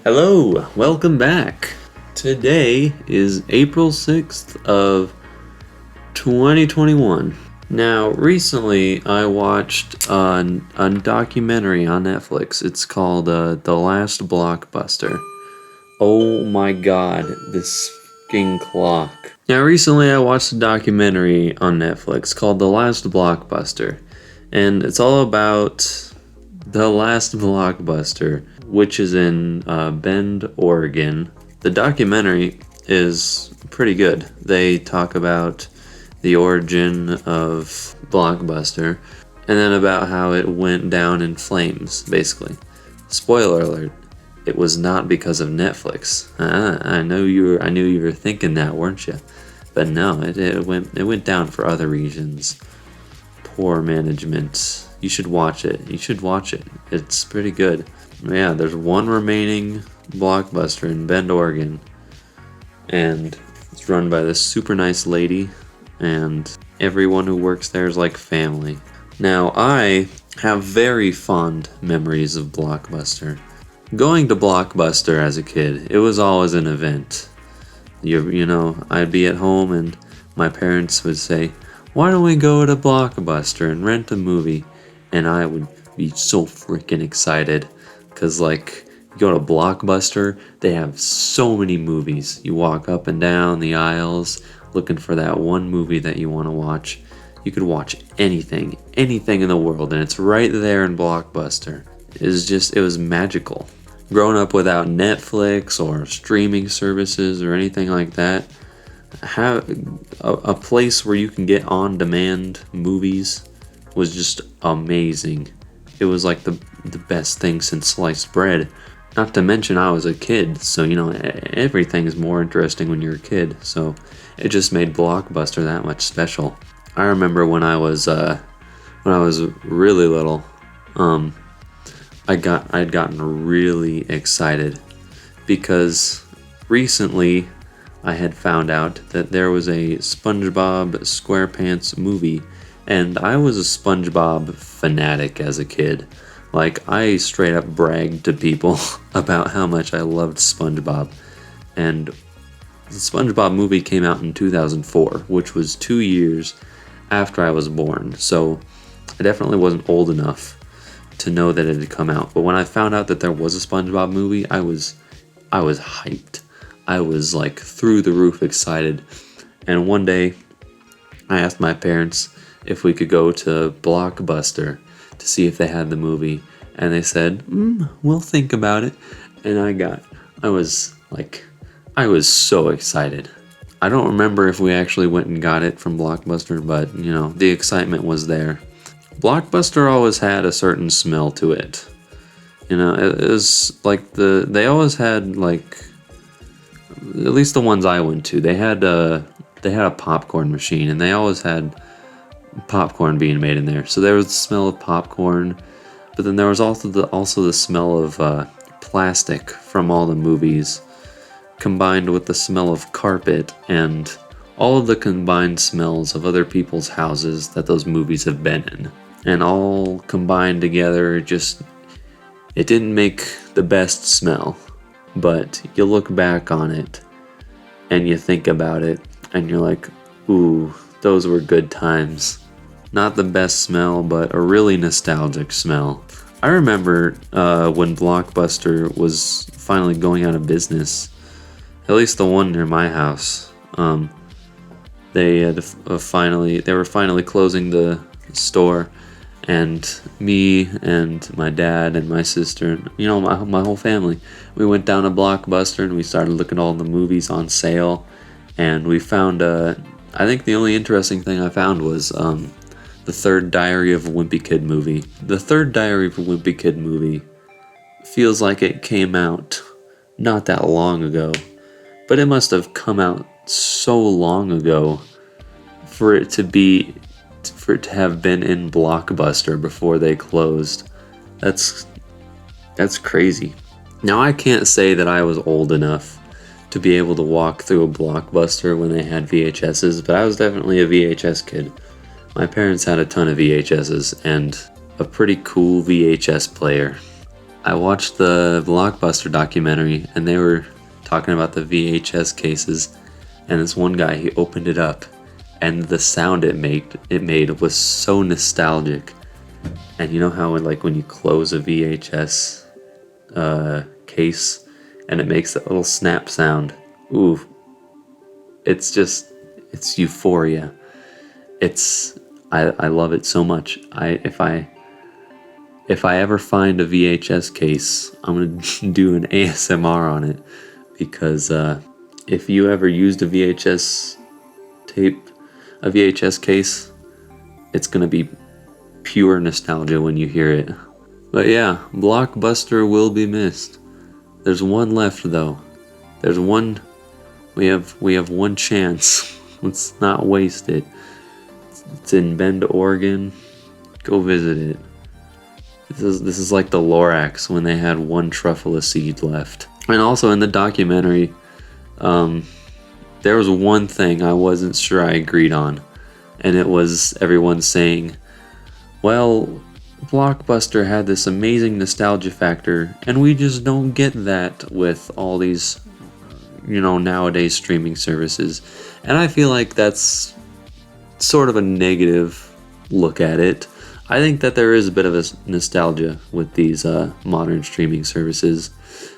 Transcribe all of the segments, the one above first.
Hello, welcome back. Today is April 6th of 2021. Now, recently I watched a documentary on Netflix. It's called The Last Blockbuster. Oh my god, this fucking clock. Now, recently I watched a documentary on Netflix called The Last Blockbuster, and it's all about the Last Blockbuster, which is in Bend, Oregon. The documentary is pretty good. They talk about the origin of Blockbuster and then about how it went down in flames, basically. Spoiler alert, it was not because of Netflix. I knew you were thinking that, weren't you? But no, it went down for other reasons. Poor management. You should watch it. It's pretty good. Yeah, there's one remaining Blockbuster in Bend, Oregon, and it's run by this super nice lady, and everyone who works there is like family. Now, I have very fond memories of Blockbuster. Going to Blockbuster as a kid, it was always an event. I'd be at home and my parents would say, "Why don't we go to Blockbuster and rent a movie?" And I would be so freaking excited because, you go to Blockbuster, they have so many movies. You walk up and down the aisles looking for that one movie that you want to watch. You could watch anything in the world, and it's right there in Blockbuster. It was magical. Growing up without Netflix or streaming services or anything like that, have a place where you can get on-demand movies was just amazing. It was like the best thing since sliced bread. Not to mention I was a kid, so everything is more interesting when you're a kid. So it just made Blockbuster that much special. I remember when I was really little, I'd gotten really excited because recently I had found out that there was a SpongeBob SquarePants movie, and I was a SpongeBob fanatic as a kid. I straight up bragged to people about how much I loved SpongeBob. And the SpongeBob movie came out in 2004, which was 2 years after I was born. So I definitely wasn't old enough to know that it had come out. But when I found out that there was a SpongeBob movie, I was hyped. I was through the roof excited. And one day I asked my parents if we could go to Blockbuster to see if they had the movie, and they said, "We'll think about it." And I was so excited. I don't remember if we actually went and got it from Blockbuster, but the excitement was there. Blockbuster always had a certain smell to it. It was they always had at least the ones I went to, they had a popcorn machine, and they always had popcorn being made in there. So there was the smell of popcorn, but then there was also the smell of plastic from all the movies, combined with the smell of carpet and all of the combined smells of other people's houses that those movies have been in. And all combined together, it didn't make the best smell, but you look back on it and you think about it and you're like, ooh, those were good times. Not the best smell, but a really nostalgic smell. I remember when Blockbuster was finally going out of business, at least the one near my house. They were finally closing the store, and me and my dad and my sister, my whole family, we went down to Blockbuster and we started looking at all the movies on sale, and we found I think the only interesting thing I found was the third Diary of a Wimpy Kid movie. The third Diary of a Wimpy Kid movie feels like it came out not that long ago, but it must have come out so long ago for it to have been in Blockbuster before they closed. That's crazy. Now, I can't say that I was old enough to be able to walk through a Blockbuster when they had VHSs, but I was definitely a VHS kid. My parents had a ton of VHSs and a pretty cool VHS player. I watched the Blockbuster documentary, and they were talking about the VHS cases, and this one guy, he opened it up, and the sound it made was so nostalgic. And you know how like when you close a VHS case and it makes that little snap sound? Ooh, it's euphoria. I love it so much. If I ever find a VHS case, I'm gonna do an ASMR on it, because if you ever used a VHS case, it's gonna be pure nostalgia when you hear it. But yeah, Blockbuster will be missed. There's one left though. We have one chance. Let's not waste it. It's in Bend, Oregon. Go visit it. This is like the Lorax when they had one truffula seed left. And also in the documentary, there was one thing I wasn't sure I agreed on, and it was everyone saying, well, Blockbuster had this amazing nostalgia factor, and we just don't get that with all these, nowadays streaming services. And I feel like that's sort of a negative look at it. I think that there is a bit of a nostalgia with these modern streaming services,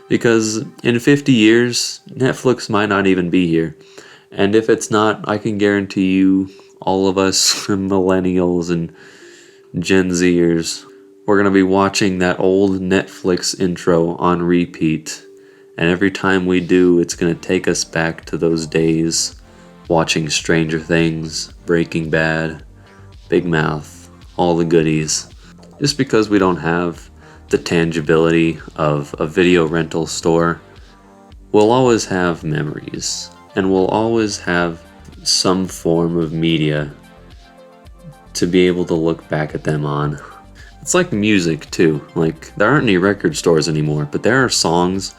because in 50 years, Netflix might not even be here. And if it's not, I can guarantee you, all of us millennials and Gen Zers, we're going to be watching that old Netflix intro on repeat. And every time we do, it's going to take us back to those days, watching Stranger Things, Breaking Bad, Big Mouth, all the goodies. Just because we don't have the tangibility of a video rental store, we'll always have memories, and we'll always have some form of media to be able to look back at them on. It's like music too. Like, there aren't any record stores anymore, but there are songs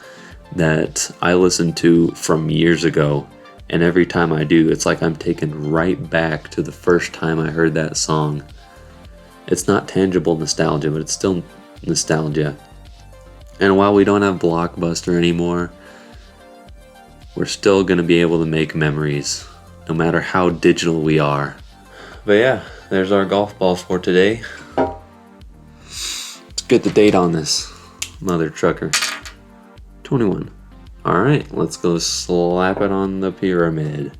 that I listened to from years ago, and every time I do, it's like I'm taken right back to the first time I heard that song. It's not tangible nostalgia, but it's still nostalgia. And while we don't have Blockbuster anymore, we're still going to be able to make memories, no matter how digital we are. But yeah, there's our golf ball for today. Let's get the date on this, mother trucker. 21. Alright, let's go slap it on the pyramid.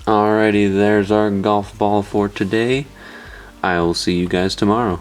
Alrighty, there's our golf ball for today. I will see you guys tomorrow.